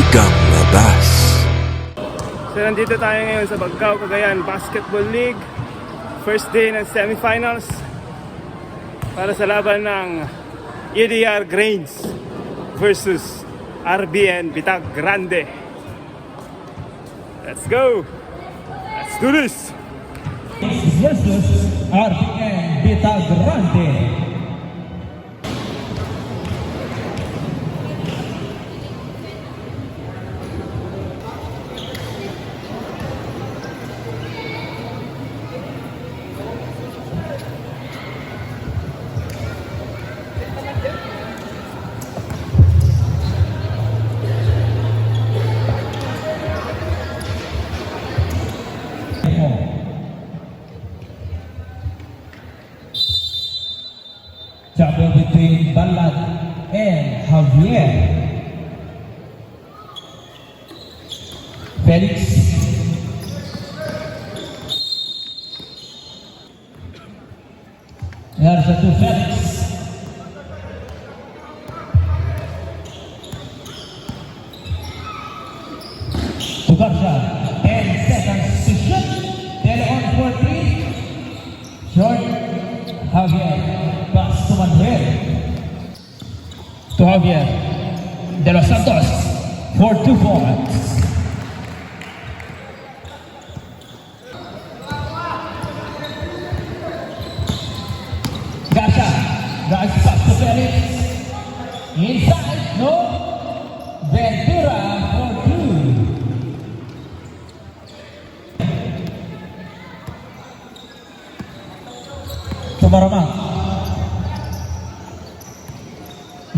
hanggang labas. So nandito tayo ngayon sa Bagcao, Cagayan Basketball League. First day ng semifinals para sa laban ng EDR Grains versus RBN Bitag Grande. Let's go! Let's do this! Versus RBN Bitag Grande. Trouble between Balad and Javier. Felix. There's a two Felix. To Garza. 10 seconds to shoot. They're on for 3. Short. Javier. Pass to Manuel. To Javier De Los Santos for 2 points. Garza. Drives pass to Felix. Inside. No. Ventura for 2. To Maramang.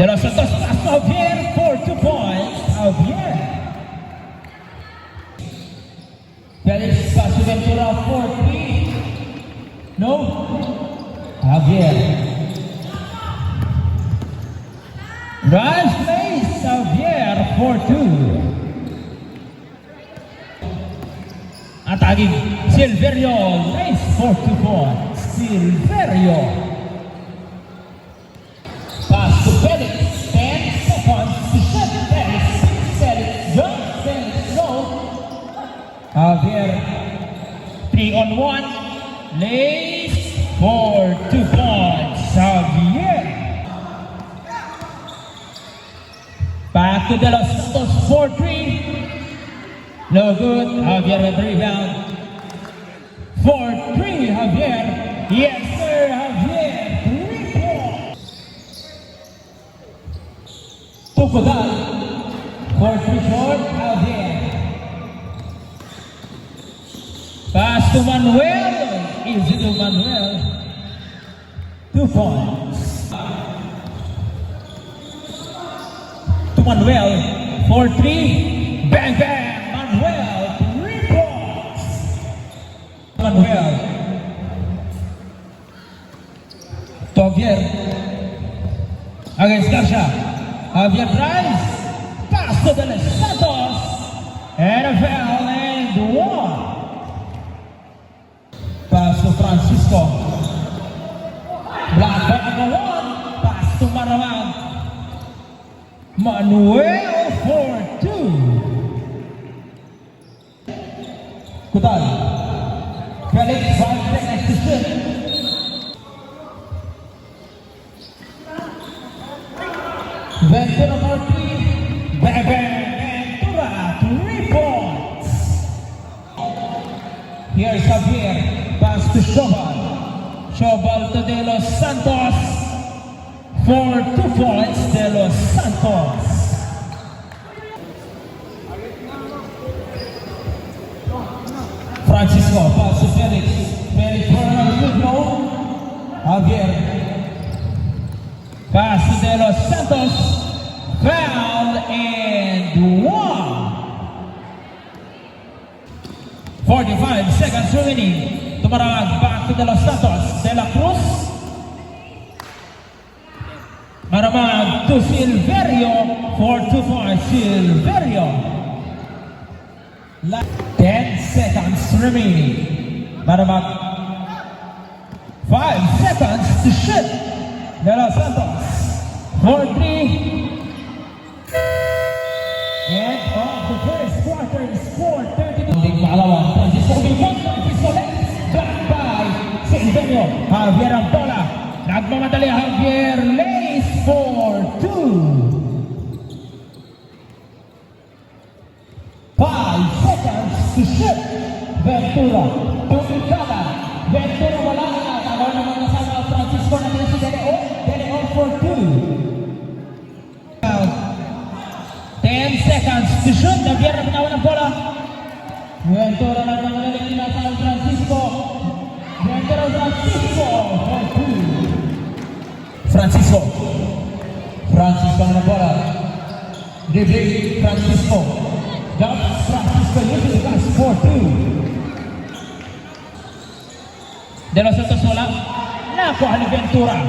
De Los Santos pass to Javier for 2 points. Javier. Felix pass to Ventura for 3. No. Javier. Drive place. Javier for 2. Attacking Silverio. Race for 2 points. Silverio. Pass to Felix, 10 seconds to shoot. Felix, jump, Felix, no. Javier, 3-on-1, lays for 2 points. Javier. Back to De Los Santos for 3. No good. Javier with rebound. For 3, Javier. Yes, sir, Javier. Tukudan for 3 short, Javier. Pass to Manuel. Easy to Manuel. 2 points. To Manuel for 3. Bang, bang. Manuel. 3 points. Manuel. To Javier. Against Garcia. Javier drives, pass to De Los Santos, and a foul and 1. Pass to Francisco. Black by number 1, pass to Maramang. Manuel for 2. Kutal. Felix 5 seconds to shoot. Ventura for 3. Ventura, 3 points. Here's Javier. Pass to Shobal. Shobal to De Los Santos. For 2 points, De Los Santos. Francisco, pass to Felix. Felix for another good goal. Javier. Pass to De Los Santos. Foul and 1. 45 seconds remaining. Tumarag back to De Los Santos. De La Cruz. Maramag to Silverio for 2 points. Silverio. 10 seconds remaining. Maramag 5 seconds to shoot. De Los Santos for 3. And returns 4:32. Ang pangalawa, Francisco Bilbon, Pistolet, back by Silverio, Javier Abdola. Nagmamadali Javier Lays for 2. 5 seconds to shoot. Ventura, Tumikala. Ventura wala na. Tawag naman kasama Francisco na si Deleo. Deleo for 2. 10 seconds to shoot. Javier na pinawa ng bola. Ventura na naman nila sa Francisco. Ventura Francisco for 2. Francisco na bola. Dribbling Francisco. Francisco uses the pass for 2. De Los Santos wala. Nakuha ni Ventura.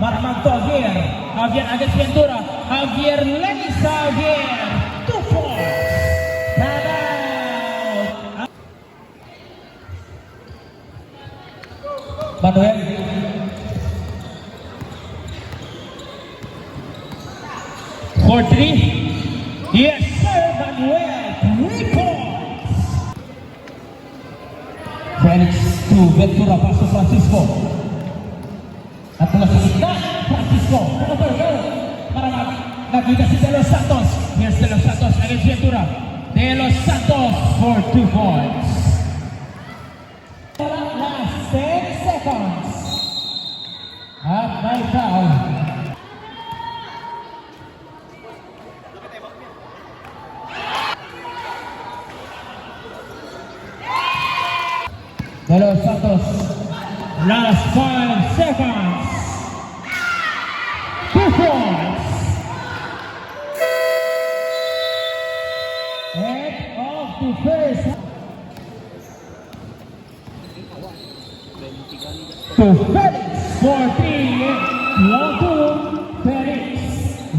Maramang to Javier. Javier against Ventura. Javier Lays. Javier 2 points. Timeout. Manuel. For 3. Yes sir, Manuel. 3 points. Felix to Ventura. Paso Francisco. At mula sa gitna, Francisco, para nakita si De Los Santos. Here's De Los Santos against Ventura. De Los Santos for 2 points. Last 10 seconds. At may foul. De Los Santos. Last 5 seconds. 2 points. Head of the first. To Felix for 3. Long 2. Felix.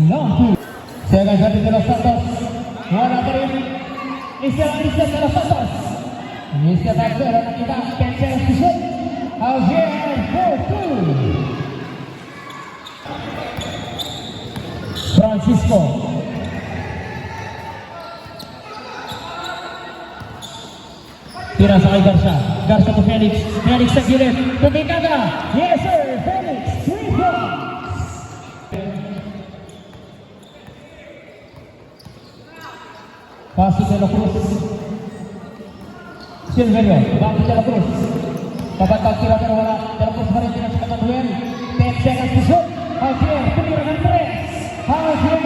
Long 2. Second shot De Los Santos. Wala pa rin. Isa De Los Santos. Isa Ventura nakita. 10 seconds to shoot. Javier for 2. Francisco. Tira sa kay Garza. Garza to Felix. Felix sa gilid. Tumikaga. Yes sir. Felix. 3 points. Paso De La Cruz. Silverio. Bago De La Cruz. Kapatag tira pero wala. De La Cruz pa rin tira sa Manuel. 10 seconds to shoot. Javier. Tumira ng 3. Javier,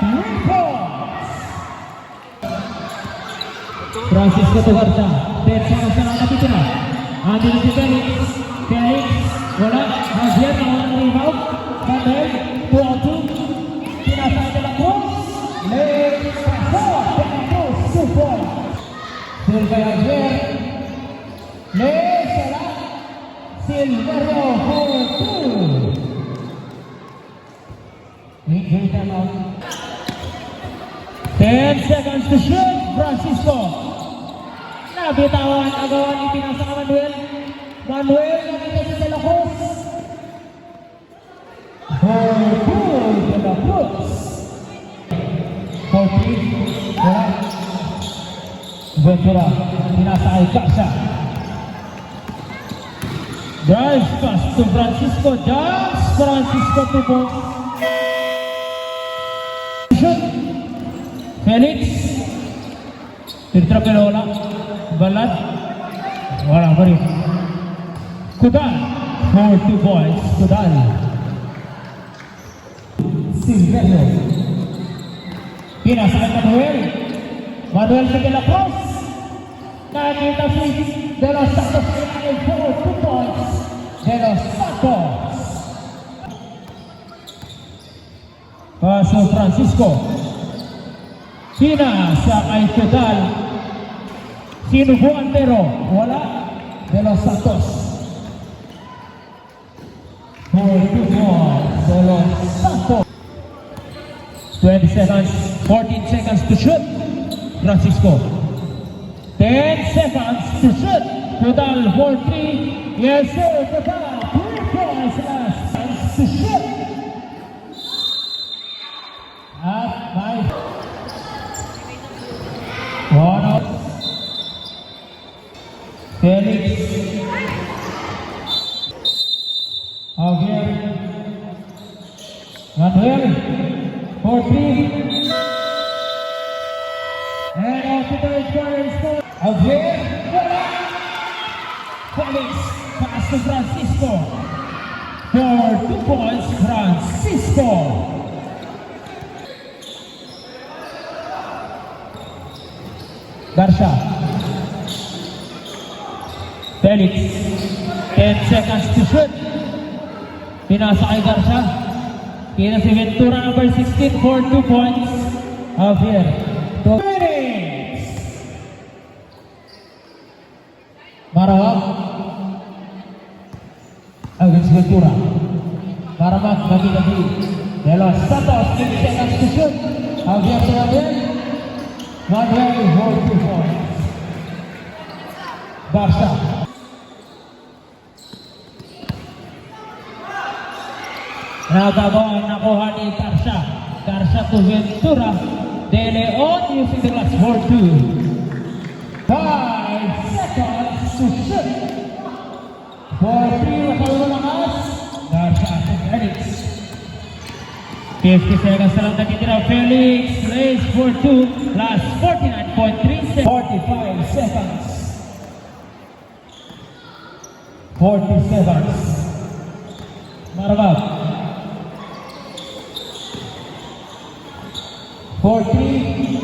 3 points. Francisco to Garza. 10 seconds na nakapito na. Andin si Felix. Felix, wala. Javier na walang rebound. Manuel, 2-2. Pinasay De La Cruz. Legs, paso. De La Cruz, 2 points. Silva Javier. Legs, wala. Silverio for 2. Game time out. 10 seconds to shoot. Francisco. Nabitawan agawan ipinasa ka Manuel. Manuel nakita si De La Cruz. For 2 De La Cruz. 40. Wala. Ventura. Pinasa kay Garza. Drive pass to Francisco. Jumps. Francisco 2 points. Felix. Tira pero wala. Balat. Wala pa rin. Kudal. For 2 points. Kudal. Silverio. Pinasa kay Manuel. Manuel sa De La Cruz. Nakita si De Los Santos for 2 points. De Los Santos. Paso Francisco. Pinasa kay Kudal. Sinubuan pero wala. De Los Santos. For 2 points, De Los Santos. 20 seconds, 14 seconds to shoot. Francisco. 10 seconds to shoot. Total for 3. Yes sir, total 3 points last chance to shoot. At 5. 1 out. Felix. Javier. Manuel. For 3. And off to the scoring score. Javier. Felix. Pass to Francisco. For 2 points, Francisco. Garcia. Felix. 10 seconds to shoot. Pinasa kay Garcia. Kina si Ventura number 16 for 2 points. Javier. 2 minutes. Marawag. Against Ventura. Marawag bagi-bagi. De Los Santos 20 seconds to shoot. Javier to Javier. Manuel for 2 points. Barca. Nagagawa nakuha ni Garcia. Garcia to Ventura. De Leon using the glass for 2. 5 seconds to shoot. For 3, masyado lakas. Garcia to Felix. 50 seconds na lang nakitira. Felix lays for 2. Last 49.3 seconds. 45 seconds. 40 seconds. Marabag. 40.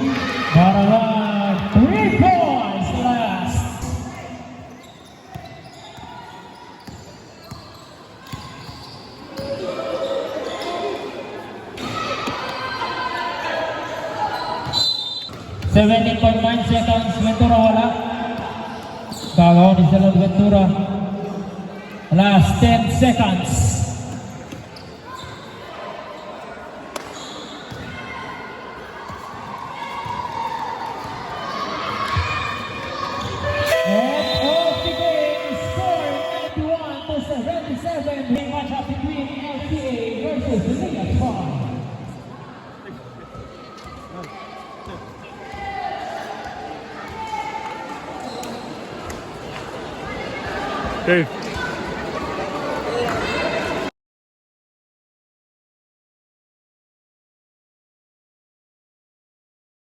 Marabag. 3 points last. .9 seconds. Ventura wala. Kagawa ni Salon Ventura. Last 10 seconds. And off the game, score 91-77. The matchup between LTA versus Ligas Farm. Okay.